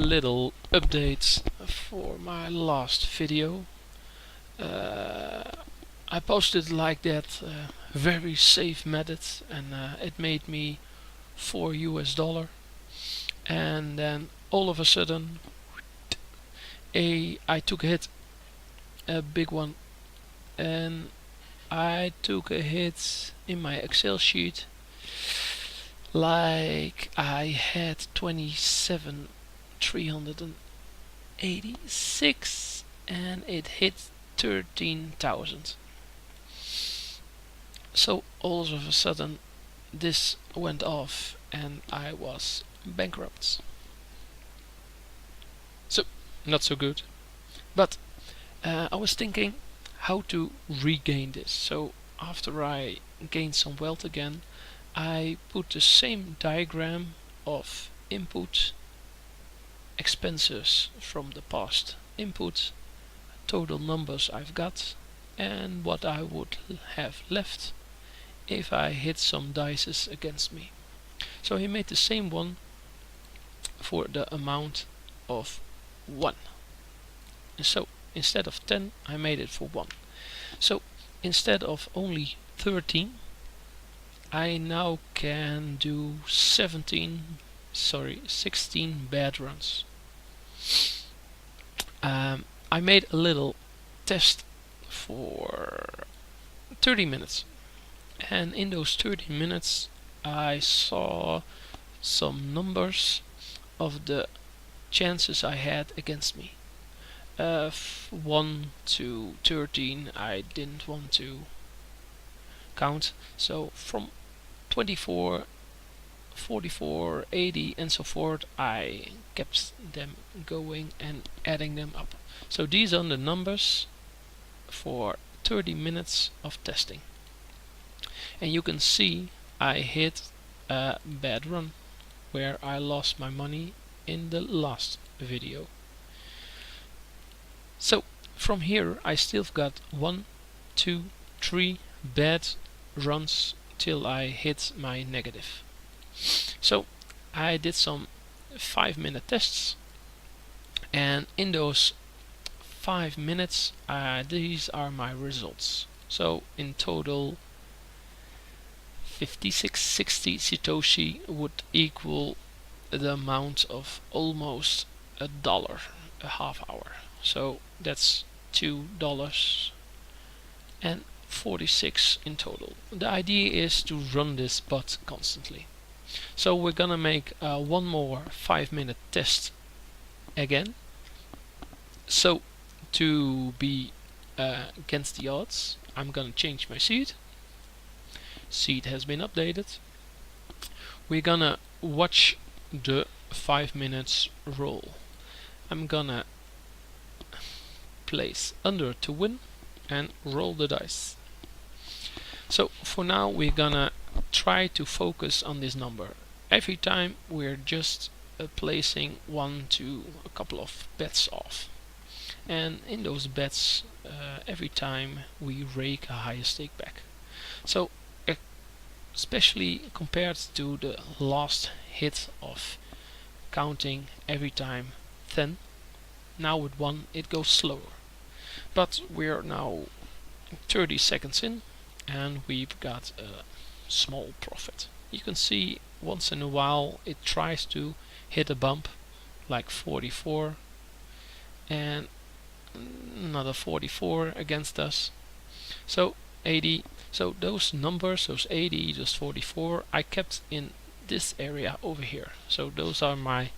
little update for my last video. I posted like that very safe method, and it made me $4, and then all of a sudden I took a hit, a big one, and I took a hit in my Excel sheet. Like I had 27,386 and it hit 13,000. So all of a sudden this went off and I was bankrupt. So not so good. But I was thinking how to regain this. So after I gained some wealth again, I put the same diagram of input, expenses from the past input, total numbers I've got, and what I would have left if I hit some dices against me. So he made the same one for the amount of 1. And so instead of 10 I made it for 1. So instead of only 13 I now can do 16 bad runs. I made a little test for 30 minutes, and in those 30 minutes I saw some numbers of the chances I had against me. 1 to 13 I didn't want to count, so from 24, 44, 80 and so forth I kept them going and adding them up. So these are the numbers for 30 minutes of testing, and you can see I hit a bad run where I lost my money in the last video. So from here I still got 1, 2, 3 bad runs till I hit my negative. So I did some 5-minute tests, and in those 5 minutes these are my results. So in total 5660 satoshi would equal the amount of almost $1 a half hour. So that's $2 and 46 in total. The idea is to run this bot constantly. So we're gonna make one more 5-minute test again. So to be against the odds, I'm gonna change my seed. Seed has been updated. We're gonna watch the 5 minutes roll. I'm gonna place under to win and roll the dice. So for now we're gonna try to focus on this number. Every time we're just placing 1 to a couple of bets off, and in those bets every time we rake a higher stake back. So especially compared to the last hit of counting every time 10, now with 1 it goes slower. But we're now 30 seconds in and we've got a small profit. You can see once in a while it tries to hit a bump like 44 and another 44 against us. So 80. So those numbers, those 80, those 44, I kept in this area over here. So those are my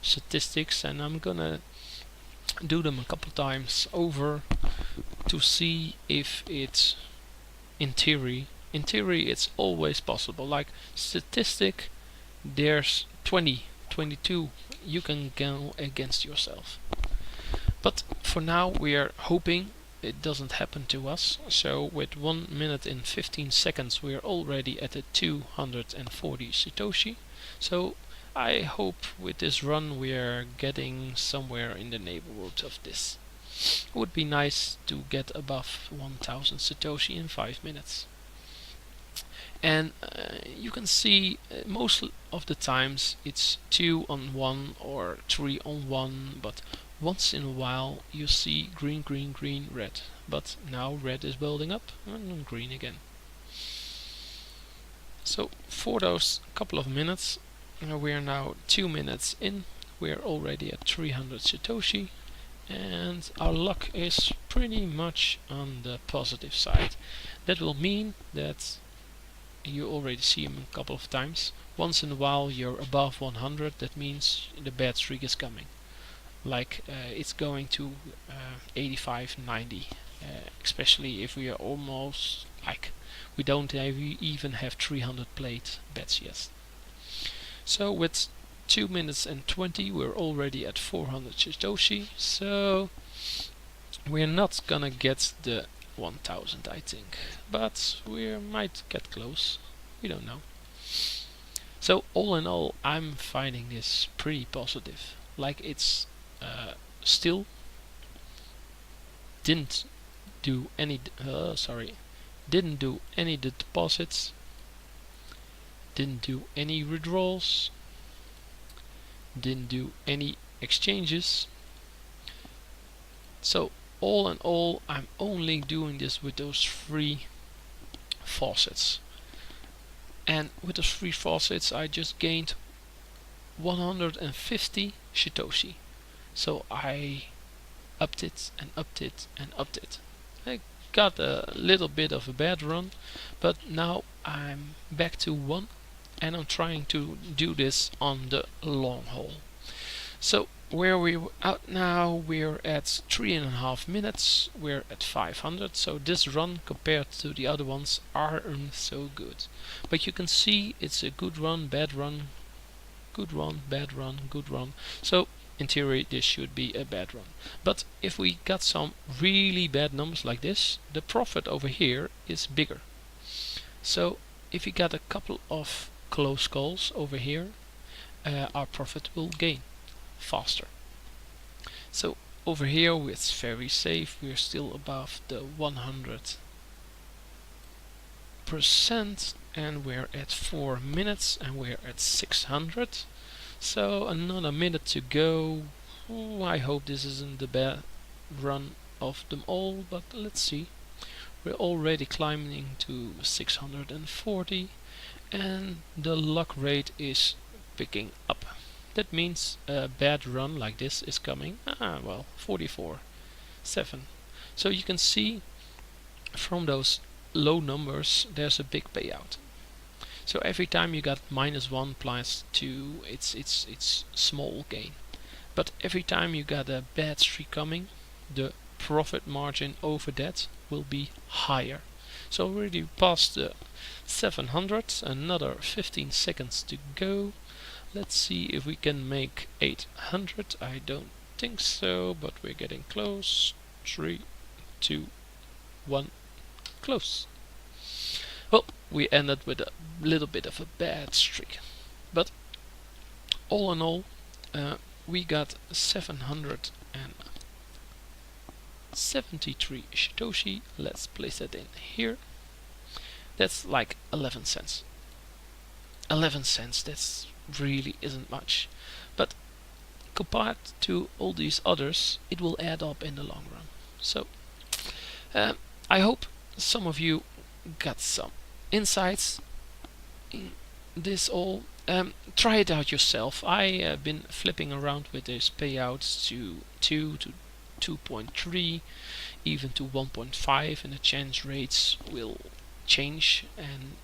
statistics, and I'm gonna do them a couple times over to see if it's in theory it's always possible. Like statistic, there's 20, 22, you can go against yourself. But for now we are hoping it doesn't happen to us. So with 1 minute and 15 seconds we're already at a 240 satoshi. So I hope with this run we are getting somewhere in the neighborhood of this. It would be nice to get above 1000 satoshi in 5 minutes. And you can see most of the times it's 2 on 1 or 3 on 1, but once in a while you see green, green, green, red. But now red is building up and green again. So for those couple of minutes, we are now 2 minutes in, we are already at 300 satoshi, and our luck is pretty much on the positive side. That will mean that you already see him a couple of times. Once in a while you're above 100, that means the bad streak is coming. Like it's going to 85, 90, especially if we are almost like we don't even have 300 played bets yet. So with 2 minutes and 20 we're already at 400 satoshi, so we're not gonna get the 1000 I think, but we might get close, we don't know. So all in all I'm finding this pretty positive, like it's still didn't do any deposits, didn't do any withdrawals, didn't do any exchanges. So all in all I'm only doing this with those 3 faucets, and with those 3 faucets I just gained 150 satoshi. So I upped it and upped it and upped it. I got a little bit of a bad run, but now I'm back to 1 and I'm trying to do this on the long haul. So where we're out now, we're at 3.5 minutes, we're at 500, so this run compared to the other ones aren't so good. But you can see it's a good run, bad run, good run, bad run, good run. So in theory this should be a bad run. But if we got some really bad numbers like this, the profit over here is bigger. So if we got a couple of close calls over here, our profit will gain faster. So over here it's very safe, we're still above the 100%, and we're at 4 minutes and we're at 600. So another minute to go. I hope this isn't the bad run of them all, but let's see. We're already climbing to 640 and the luck rate is picking up. That means a bad run like this is coming. Well, 44, 7. So you can see from those low numbers there's a big payout. So every time you got -1, +2, it's small gain. But every time you got a bad streak coming, the profit margin over that will be higher. So already past the 700, another 15 seconds to go. Let's see if we can make 800. I don't think so, but we're getting close. 3, 2, 1, close. Well, we ended with a little bit of a bad streak, but all in all we got 773 satoshi. Let's place that in here. That's like 11 cents. 11 cents, that's really isn't much, but compared to all these others it will add up in the long run. So I hope some of you got some insights in this all. Try it out yourself. I have been flipping around with these payouts to 2 to 2.3, even to 1.5, and the chance rates will change, and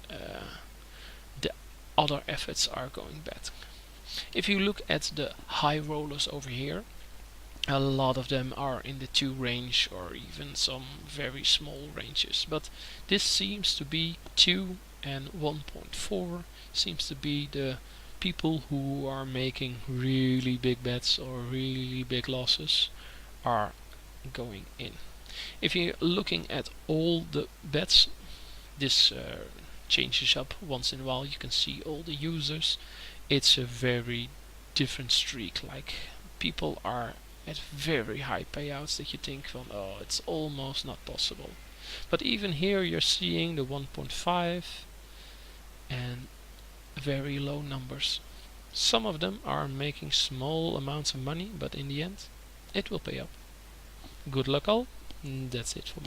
the other efforts are going bad. If you look at the high rollers over here, a lot of them are in the 2 range or even some very small ranges, but this seems to be 2 and 1.4 seems to be the people who are making really big bets or really big losses are going in. If you're looking at all the bets, this changes up once in a while. You can see all the users. It's a very different streak, like people are at very high payouts that you think from, oh, it's almost not possible. But even here you're seeing the 1.5, and very low numbers. Some of them are making small amounts of money, but in the end, it will pay up. Good luck all. That's it for